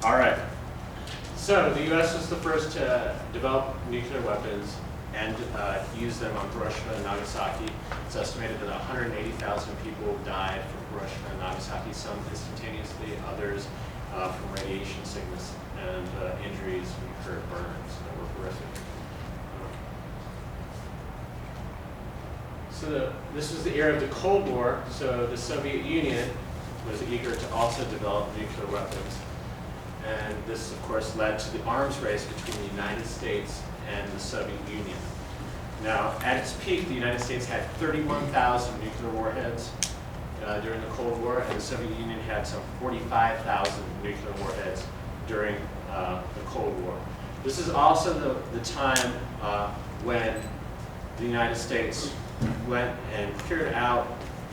All right. So the U.S. was the first to develop nuclear weapons and use them on Hiroshima and Nagasaki. It's estimated that 180,000 people died from Hiroshima and Nagasaki, some instantaneously, others from radiation sickness and injuries from burns that were horrific. So this was the era of the Cold War, so the Soviet Union was eager to also develop nuclear weapons. And this, of course, led to the arms race between the United States and the Soviet Union. Now, at its peak, the United States had 31,000 nuclear warheads during the Cold War, and the Soviet Union had some 45,000 nuclear warheads during the Cold War. This is also the time when the United States went and cleared out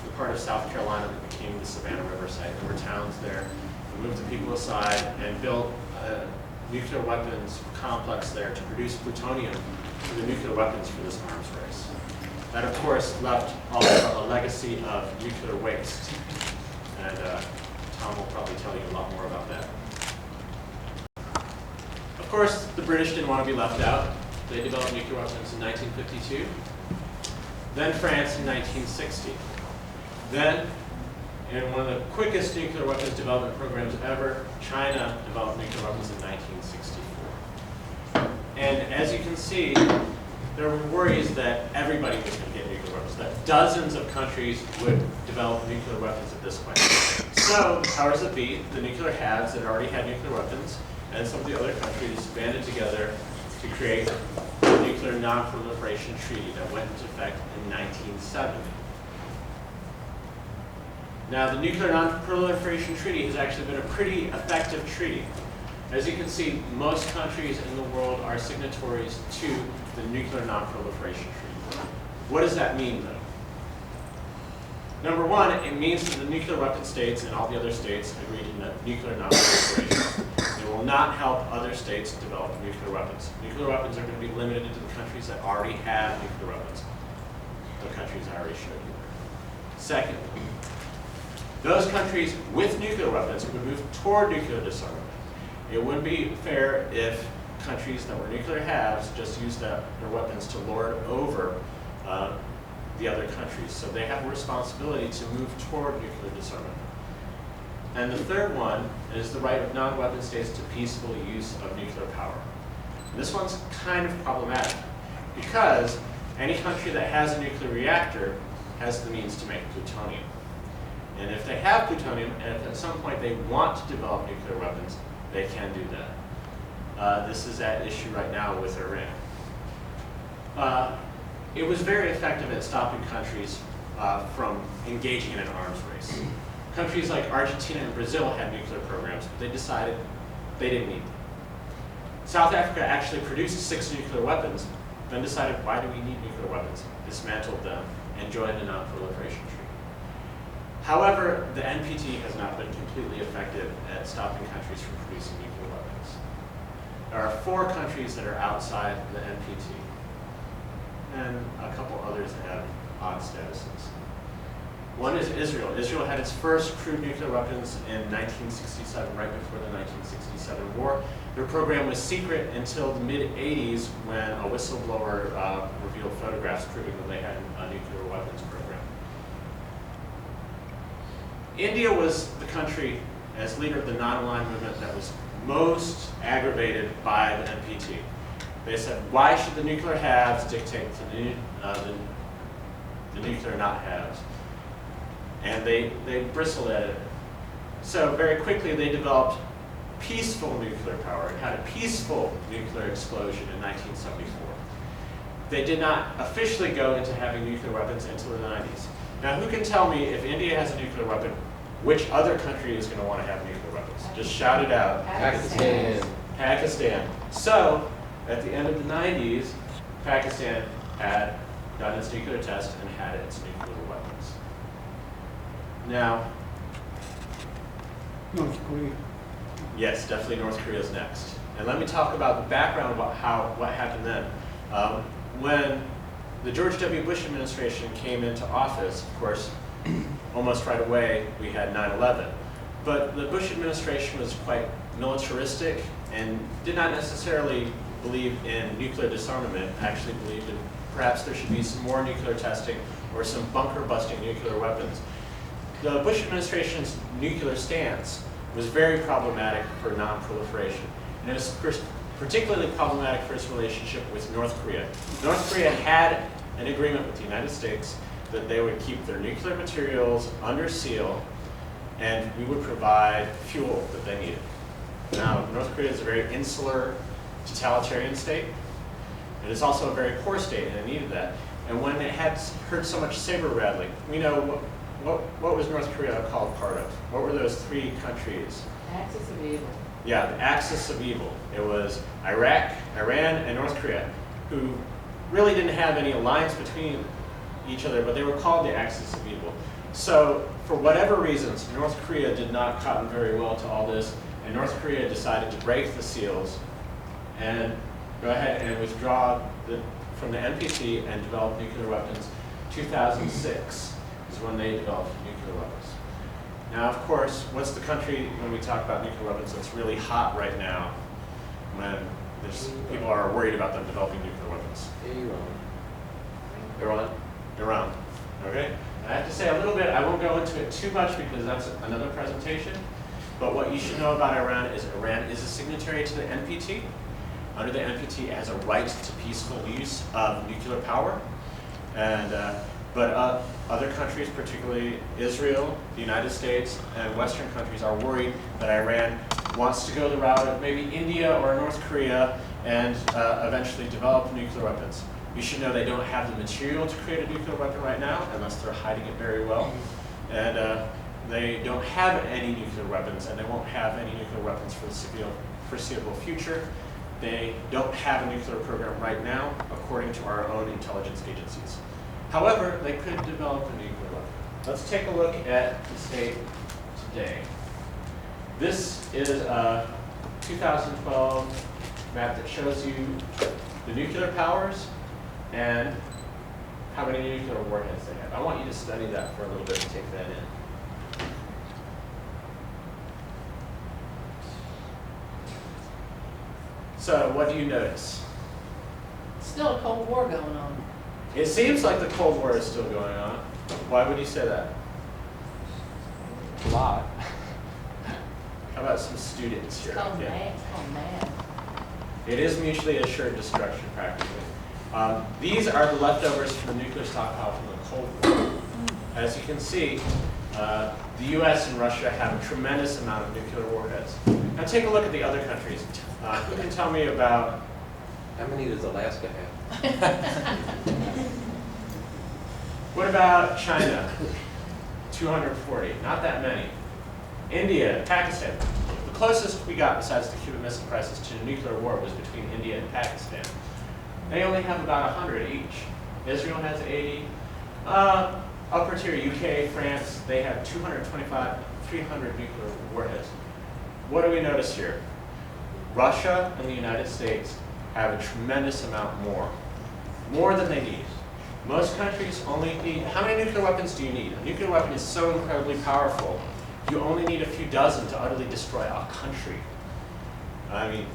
the part of South Carolina that became the Savannah River site. There were towns there. We moved the people aside and built a nuclear weapons complex there to produce plutonium for the nuclear weapons for this arms race. That, of course, left also a legacy of nuclear waste. And Tom will probably tell you a lot more about that. Of course, the British didn't want to be left out. They developed nuclear weapons in 1952. Then France in 1960. Then, in one of the quickest nuclear weapons development programs ever, China developed nuclear weapons in 1964. And as you can see, there were worries that everybody was going to get nuclear weapons, that dozens of countries would develop nuclear weapons at this point. So the powers that be, the nuclear haves that already had nuclear weapons, and some of the other countries banded together to create the Nuclear Non-Proliferation Treaty that went into effect in 1970. Now, the Nuclear Non-Proliferation Treaty has actually been a pretty effective treaty. As you can see, most countries in the world are signatories to the Nuclear Non-Proliferation Treaty. What does that mean, though? Number one, it means that the nuclear weapon states and all the other states agree to nuclear non-proliferation. It will not help other states develop nuclear weapons. Nuclear weapons are going to be limited to the countries that already have nuclear weapons. The countries I already showed you. Second, those countries with nuclear weapons would move toward nuclear disarmament. It wouldn't be fair if countries that were nuclear haves just used their weapons to lord over the other countries. So they have a responsibility to move toward nuclear disarmament. And the third one is the right of non-weapon states to peaceful use of nuclear power. And this one's kind of problematic because any country that has a nuclear reactor has the means to make plutonium. And if they have plutonium, and if at some point they want to develop nuclear weapons, they can do that. This is at issue right now with Iran. It was very effective at stopping countries from engaging in an arms race. Countries like Argentina and Brazil had nuclear programs, but they decided they didn't need them. South Africa actually produced 6 nuclear weapons, then decided, why do we need nuclear weapons? Dismantled them and joined the Non-Proliferation Treaty. However, the NPT has not been completely effective at stopping countries from producing nuclear weapons. There are 4 countries that are outside the NPT, and a couple others that have odd statuses. One is Israel. Israel had its first crude nuclear weapons in 1967, right before the 1967 war. Their program was secret until the mid-'80s when a whistleblower revealed photographs proving that they had a nuclear weapons program. India was the country, as leader of the non-aligned movement, that was most aggravated by the NPT. They said, why should the nuclear haves dictate to the nuclear not haves? And they bristled at it. So very quickly they developed peaceful nuclear power and had a peaceful nuclear explosion in 1974. They did not officially go into having nuclear weapons until the 90s. Now who can tell me if India has a nuclear weapon, which other country is going to want to have nuclear weapons? Just shout it out. Pakistan. Pakistan. So at the end of the 90s, Pakistan had done its nuclear test and had its nuclear weapons. Now, North Korea. Yes, definitely North Korea is next. And let me talk about the background about what happened then. When the George W. Bush administration came into office, of course, almost right away we had 9/11. But the Bush administration was quite militaristic and did not necessarily believe in nuclear disarmament, actually believed in perhaps there should be some more nuclear testing or some bunker-busting nuclear weapons. The Bush administration's nuclear stance was very problematic for non-proliferation, and it was particularly problematic for its relationship with North Korea. North Korea had an agreement with the United States that they would keep their nuclear materials under seal, and we would provide fuel that they needed. Now, North Korea is a very insular, totalitarian state. It is also a very poor state, and it needed that. And when it had heard so much saber rattling, we know what was North Korea called part of? What were those three countries? Axis of evil. Yeah, the axis of evil. It was Iraq, Iran, and North Korea, who really didn't have any alliance between each other, but they were called the axis of evil. So, for whatever reasons, North Korea did not cotton very well to all this, and North Korea decided to break the seals and go ahead and withdraw from the NPT and develop nuclear weapons. 2006 is when they developed nuclear weapons. Now, of course, what's the country, when we talk about nuclear weapons, that's really hot right now when people are worried about them developing nuclear weapons? Iran. Okay? I have to say a little bit, I won't go into it too much because that's another presentation, but what you should know about Iran is a signatory to the NPT. Under the NPT, it has a right to peaceful use of nuclear power, and but other countries, particularly Israel, the United States, and Western countries are worried that Iran wants to go the route of maybe India or North Korea and eventually develop nuclear weapons. You should know they don't have the material to create a nuclear weapon right now, unless they're hiding it very well. And they don't have any nuclear weapons, and they won't have any nuclear weapons for the foreseeable future. They don't have a nuclear program right now, according to our own intelligence agencies. However, they could develop a nuclear weapon. Let's take a look at the state today. This is a 2012 map that shows you the nuclear powers and how many nuclear warheads they have. I want you to study that for a little bit and take that in. So, what do you notice? Still a Cold War going on. It seems like the Cold War is still going on. Why would you say that? A lot. How about some students here? It's called mad. It's called mad. It is mutually assured destruction, practically. These are the leftovers from the nuclear stockpile from the Cold War. As you can see, the US and Russia have a tremendous amount of nuclear warheads. Now take a look at the other countries. Who can tell me about... How many does Alaska have? What about China? 240, not that many. India, Pakistan. The closest we got besides the Cuban Missile Crisis to a nuclear war was between India and Pakistan. They only have about 100 each. Israel has 80. Upper tier, UK, France, they have 225, 300 nuclear warheads. What do we notice here? Russia and the United States have a tremendous amount more than they need. Most countries only need, how many nuclear weapons do you need? A nuclear weapon is so incredibly powerful, you only need a few dozen to utterly destroy a country. I mean,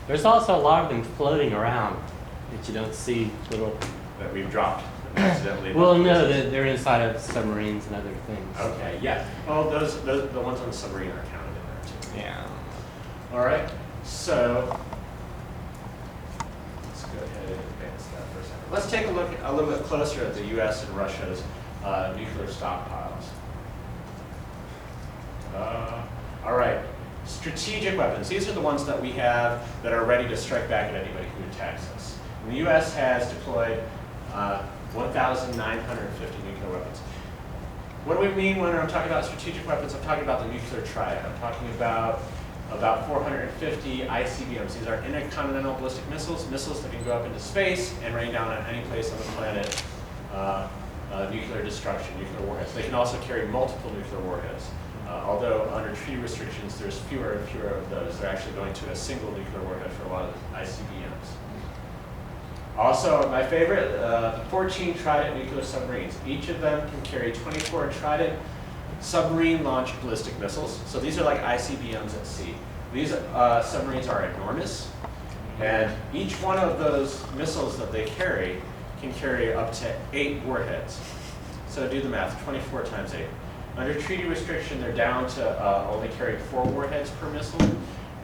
there's also a lot of them floating around that you don't see little. That we've dropped accidentally. Well, no, they're inside of submarines and other things. Okay, yeah. Well, the ones on the submarine are counted in there too. Yeah. All right. So let's go ahead and advance that for a second. Let's take a look a little bit closer at the U.S. and Russia's nuclear stockpiles. All right. Strategic weapons. These are the ones that we have that are ready to strike back at anybody who attacks us. And the U.S. has deployed 1,950 nuclear weapons. What do we mean when I'm talking about strategic weapons? I'm talking about the nuclear triad. I'm talking about 450 ICBMs. These are intercontinental ballistic missiles, missiles that can go up into space and rain down on any place on the planet nuclear destruction, nuclear warheads. They can also carry multiple nuclear warheads. Although under treaty restrictions, there's fewer and fewer of those. They're actually going to a single nuclear warhead for a lot of ICBMs. Also, my favorite, the 14 Trident nuclear submarines. Each of them can carry 24 Trident submarine launched ballistic missiles. So these are like ICBMs at sea. These submarines are enormous, and each one of those missiles that they carry can carry up to 8 warheads. So do the math, 24 times 8. Under treaty restriction, they're down to only carrying 4 warheads per missile.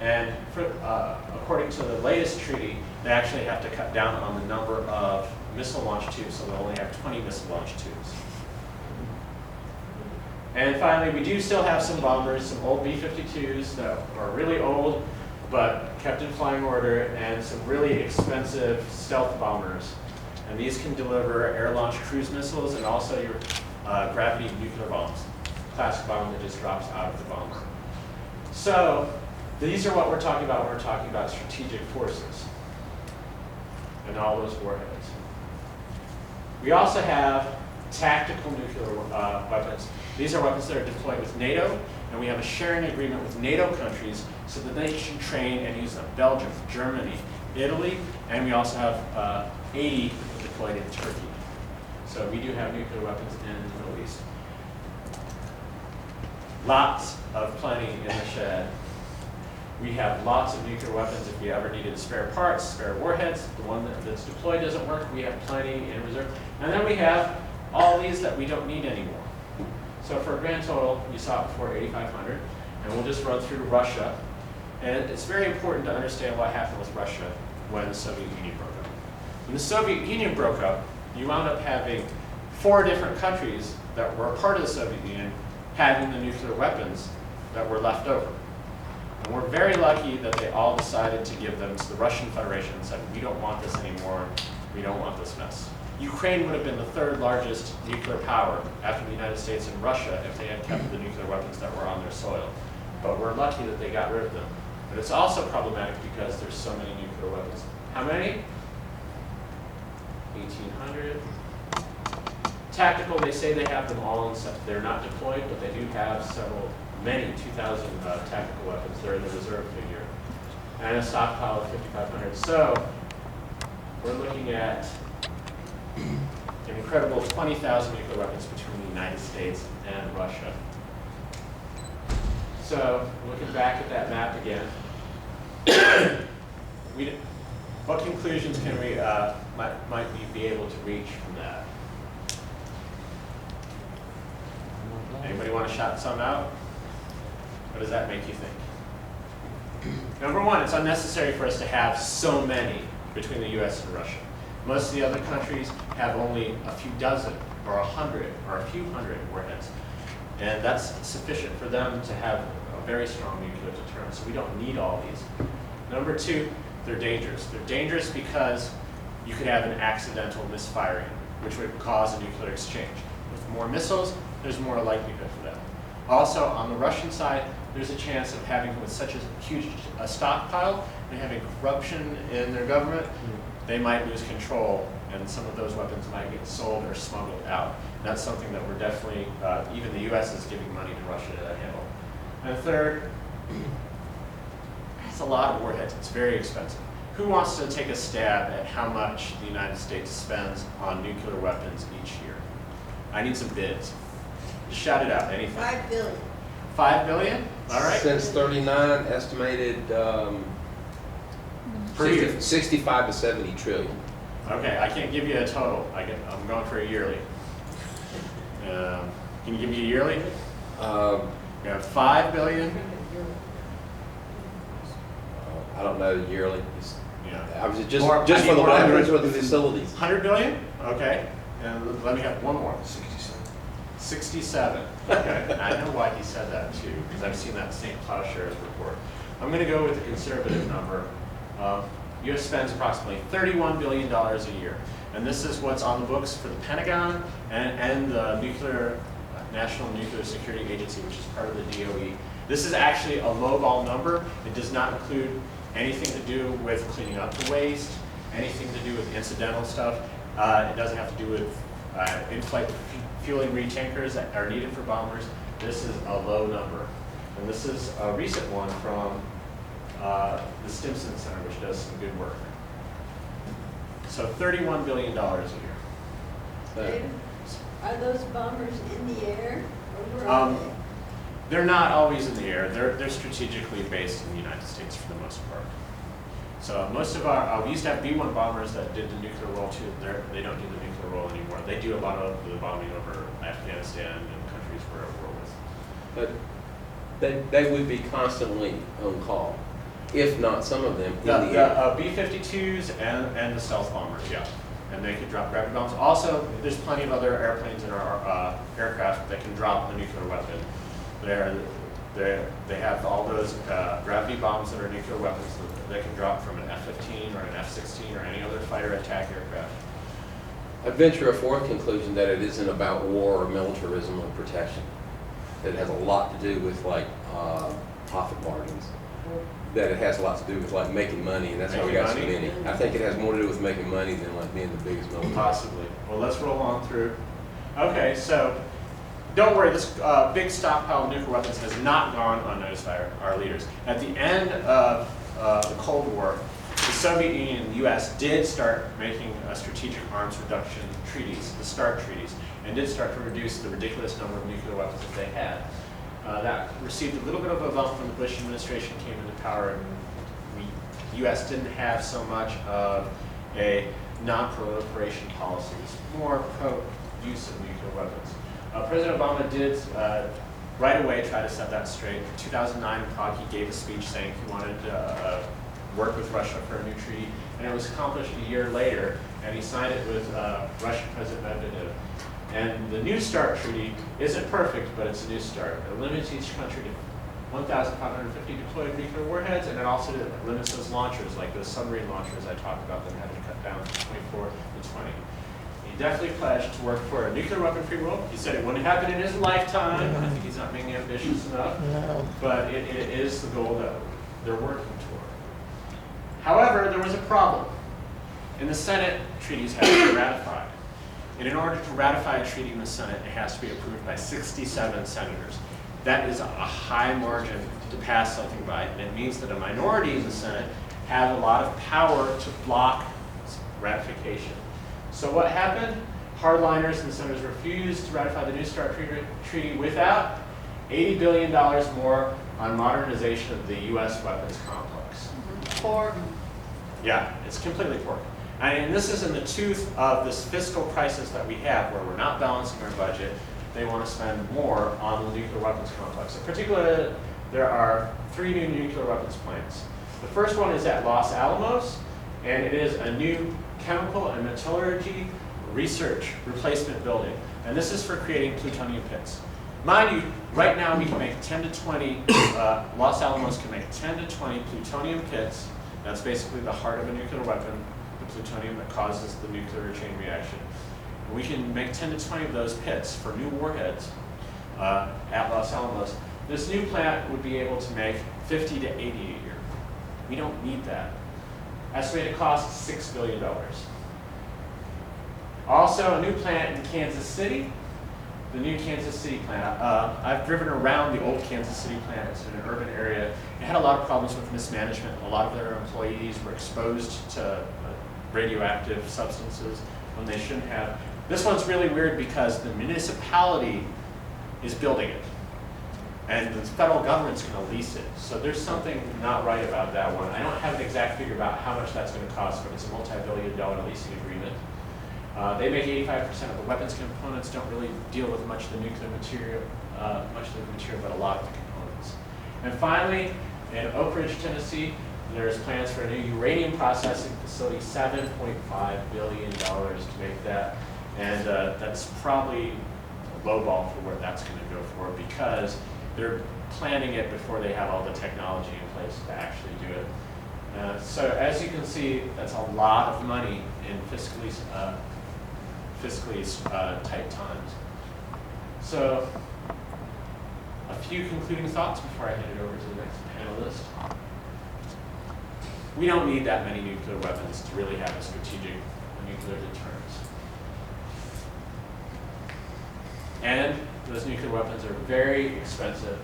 And according to the latest treaty, they actually have to cut down on the number of missile launch tubes, so they'll only have 20 missile launch tubes. And finally, we do still have some bombers, some old B-52s that are really old, but kept in flying order, and some really expensive stealth bombers. And these can deliver air-launched cruise missiles and also your gravity nuclear bombs, classic bomb that just drops out of the bomber. So these are what we're talking about when we're talking about strategic forces and all those warheads. We also have tactical nuclear weapons. These are weapons that are deployed with NATO, and we have a sharing agreement with NATO countries so that they can train and use them. Belgium, Germany, Italy, and we also have 80 deployed in Turkey. So we do have nuclear weapons in the Middle East. Lots of plenty in the shed. We have lots of nuclear weapons if we ever needed spare parts, spare warheads. The one that's deployed doesn't work, we have plenty in reserve. And then we have all these that we don't need anymore. So for a grand total, you saw it before, 8,500. And we'll just run through Russia. And it's very important to understand what happened with Russia when the Soviet Union broke up. When the Soviet Union broke up, you wound up having 4 different countries that were a part of the Soviet Union having the nuclear weapons that were left over. And we're very lucky that they all decided to give them to the Russian Federation and said, we don't want this anymore, we don't want this mess. Ukraine would have been the 3rd largest nuclear power after the United States and Russia if they had kept the nuclear weapons that were on their soil. But we're lucky that they got rid of them. But it's also problematic because there's so many nuclear weapons. How many? 1,800. Tactical, they say they have them all, they're not deployed, but they do have many 2,000 tactical weapons. They're in the reserve figure. And a stockpile of 5,500. So we're looking at an incredible 20,000 nuclear weapons between the United States and Russia. So looking back at that map again, what conclusions can we might we be able to reach from that? Anybody want to shout some out? What does that make you think? Number one, it's unnecessary for us to have so many between the US and Russia. Most of the other countries have only a few dozen or 100 or a few hundred warheads. And that's sufficient for them to have a very strong nuclear deterrent. So we don't need all these. Number two, they're dangerous. They're dangerous because you could have an accidental misfiring, which would cause a nuclear exchange. With more missiles, there's more likelihood for that. Also, on the Russian side, there's a chance of having with such a huge stockpile and having corruption in their government, they might lose control, and some of those weapons might get sold or smuggled out. And that's something that we're definitely, even the US is giving money to Russia to handle. And third, it's a lot of warheads. It's very expensive. Who wants to take a stab at how much the United States spends on nuclear weapons each year? I need some bids. Just shout it out, anything. 5 billion. 5 billion? All right. Since 39, estimated 65 to 70 trillion. Okay, I can't give you a total. I'm going for a yearly. Can you give me a yearly? We have 5 billion. I don't know yearly. Yeah. I was just More- just I for need the more weapons hundred. or the facilities. 100 billion? Okay. And let me have one more. 67. Okay. I know why he said that too, because I've seen that same Plowshares report. I'm going to go with the conservative number. U.S. spends approximately $31 billion a year. And this is what's on the books for the Pentagon and the National Nuclear Security Agency, which is part of the DOE. This is actually a lowball number. It does not include anything to do with cleaning up the waste, anything to do with incidental stuff. It doesn't have to do with in-flight fueling retankers that are needed for bombers. This is a low number. And this is a recent one from the Stimson Center, which does some good work. So $31 billion a year. David, are those bombers in the air They're not always in the air. They're strategically based in the United States for the most part. So most of our, we used to have B-1 bombers that did the nuclear roll too. They don't do the nuclear roll anymore. They do a lot of the bombing over Afghanistan and countries we're at war with. But they would be constantly on call, if not some of them in the The air. B-52s and the stealth bombers, yeah. And they could drop gravity bombs. Also, there's plenty of other airplanes in our aircraft that can drop a nuclear weapon. They have all those gravity bombs that are nuclear weapons that can drop from an F-15 or an F-16 or any other fighter attack aircraft. I'd venture a fourth conclusion that it isn't about war or militarism or protection. That it has a lot to do with like profit margins. That it has a lot to do with like making money, and that's how we got so many. I think it has more to do with making money than like being the biggest military. Possibly. Well, let's roll on through. Okay, so don't worry, this big stockpile of nuclear weapons has not gone unnoticed by our leaders. At the end of the Cold War, the Soviet Union and the US did start making strategic arms reduction treaties, the START treaties, and did start to reduce the ridiculous number of nuclear weapons that they had. That received a little bit of a bump when the Bush administration came into power, and the U.S. didn't have so much of a non-proliferation policy. It was more pro-use of nuclear weapons. President Obama did right away try to set that straight. In 2009 in Prague, he gave a speech saying he wanted to work with Russia for a new treaty, and it was accomplished a year later, and he signed it with Russian President Medvedev. And the New START treaty isn't perfect, but it's a new start. It limits each country to 1,550 deployed nuclear warheads, and it also limits those launchers, like those submarine launchers I talked about that had to cut down from 24 to 20. He definitely pledged to work for a nuclear weapon-free world. He said it wouldn't happen in his lifetime. I think he's not being ambitious enough, but it is the goal that they're working toward. However, there was a problem. In the Senate, treaties have to be ratified. And in order to ratify a treaty in the Senate, it has to be approved by 67 senators. That is a high margin to pass something by, and it means that a minority in the Senate have a lot of power to block ratification. So what happened? Hardliners and the senators refused to ratify the New START treaty without $80 billion more on modernization of the U.S. weapons complex. Pork. Yeah, it's completely pork. And this is in the tooth of this fiscal crisis that we have, where we're not balancing our budget. They want to spend more on the nuclear weapons complex. In particular, there are 3 new nuclear weapons plants. The first one is at Los Alamos, and it is a new chemical and metallurgy research replacement building. And this is for creating plutonium pits. Mind you, right now we can make 10 to 20, Los Alamos can make 10 to 20 plutonium pits. That's basically the heart of a nuclear weapon, the plutonium that causes the nuclear chain reaction. We can make 10 to 20 of those pits for new warheads at Los Alamos. This new plant would be able to make 50 to 80 a year. We don't need that. Estimated cost, $6 billion. Also, a new plant in Kansas City, the new Kansas City plant. I've driven around the old Kansas City plant. It's in an urban area. It had a lot of problems with mismanagement. A lot of their employees were exposed to radioactive substances when they shouldn't have. This one's really weird because the municipality is building it, and the federal government's going to lease it. So there's something not right about that one. I don't have an exact figure about how much that's going to cost, but it's a multi-billion-dollar leasing agreement. They make 85% of the weapons components. Don't really deal with much of the nuclear material, but a lot of the components. And finally, in Oak Ridge, Tennessee, there's plans for a new uranium processing facility, $7.5 billion to make that. And that's probably a low ball for where that's going to go for, because they're planning it before they have all the technology in place to actually do it. So as you can see, that's a lot of money in fiscally tight times. So a few concluding thoughts before I hand it over to the next panelist. We don't need that many nuclear weapons to really have a strategic nuclear deterrence. And those nuclear weapons are very expensive.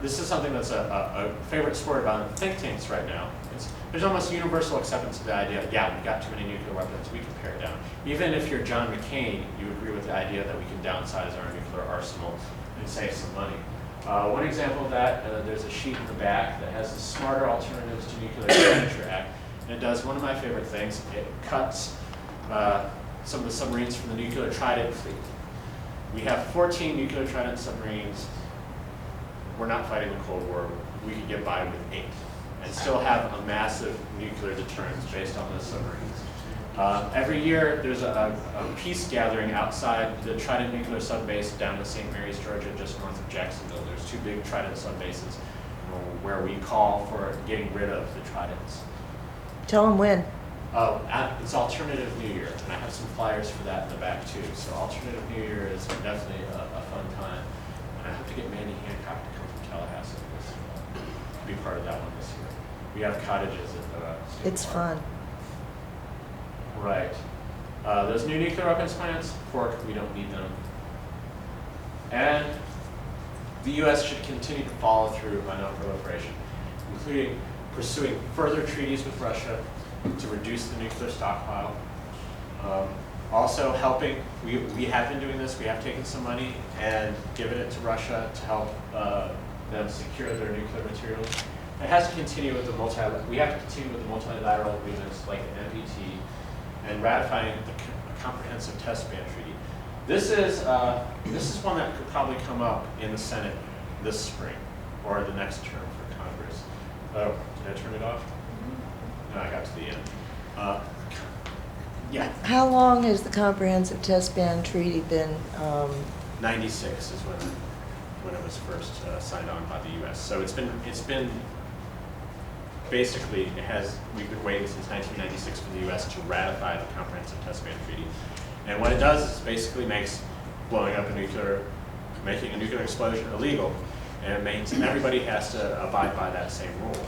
this is something that's a favorite sport on think tanks right now. There's almost universal acceptance of the idea, yeah, we've got too many nuclear weapons, we can pare it down. Even if you're John McCain, you agree with the idea that we can downsize our nuclear arsenal and save some money. One example of that, there's a sheet in the back that has the Smarter Alternatives to Nuclear Expenditure Act. And it does one of my favorite things. It cuts some of the submarines from the nuclear Trident fleet. We have 14 nuclear Trident submarines. We're not fighting the Cold War. We could get by with 8 and still have a massive nuclear deterrence based on those submarines. Every year, there's a peace gathering outside the Trident nuclear subbase down in St. Mary's, Georgia, just north of Jacksonville. There's 2 big Trident subbases where we call for getting rid of the Tridents. Tell them when. Oh, it's Alternative New Year, and I have some flyers for that in the back too. So Alternative New Year is definitely a fun time. And I hope to get Mandy Hancock to come from Tallahassee to be part of that one this year. We have cottages at the state It's park. fun. Right. Those new nuclear weapons plants, we don't need them. And the U.S. should continue to follow through on non-proliferation, including pursuing further treaties with Russia to reduce the nuclear stockpile. Also helping, we have been doing this, we have taken some money and given it to Russia to help them secure their nuclear materials. It has to continue with we have to continue with the multilateral agreements like the NPT and ratifying the Comprehensive Test Ban Treaty. This is one that could probably come up in the Senate this spring or the next term for Congress. Oh, did I turn it off? No, I got to the end. Yeah. How long has the Comprehensive Test Ban Treaty been? 96 is when it was first signed on by the U.S. So it's been basically we've been waiting since 1996 for the U.S. to ratify the Comprehensive Test Ban Treaty. And what it does is basically makes making a nuclear explosion illegal, and it means everybody has to abide by that same rule.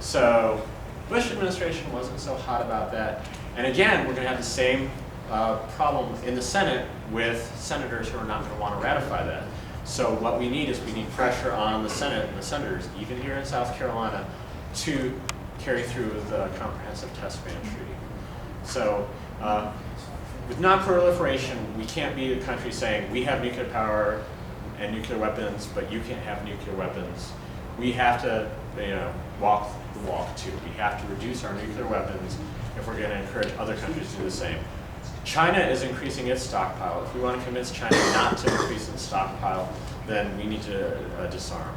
So Bush administration wasn't so hot about that. And again, we're going to have the same problem in the Senate with senators who are not going to want to ratify that. So what we need is pressure on the Senate and the senators, even here in South Carolina, to carry through the Comprehensive Test Ban Treaty. So with non-proliferation, we can't be a country saying we have nuclear power and nuclear weapons, but you can't have nuclear weapons. We have to, walk the walk too. We have to reduce our nuclear weapons if we're going to encourage other countries to do the same. China is increasing its stockpile. If we want to convince China not to increase its stockpile, then we need to disarm.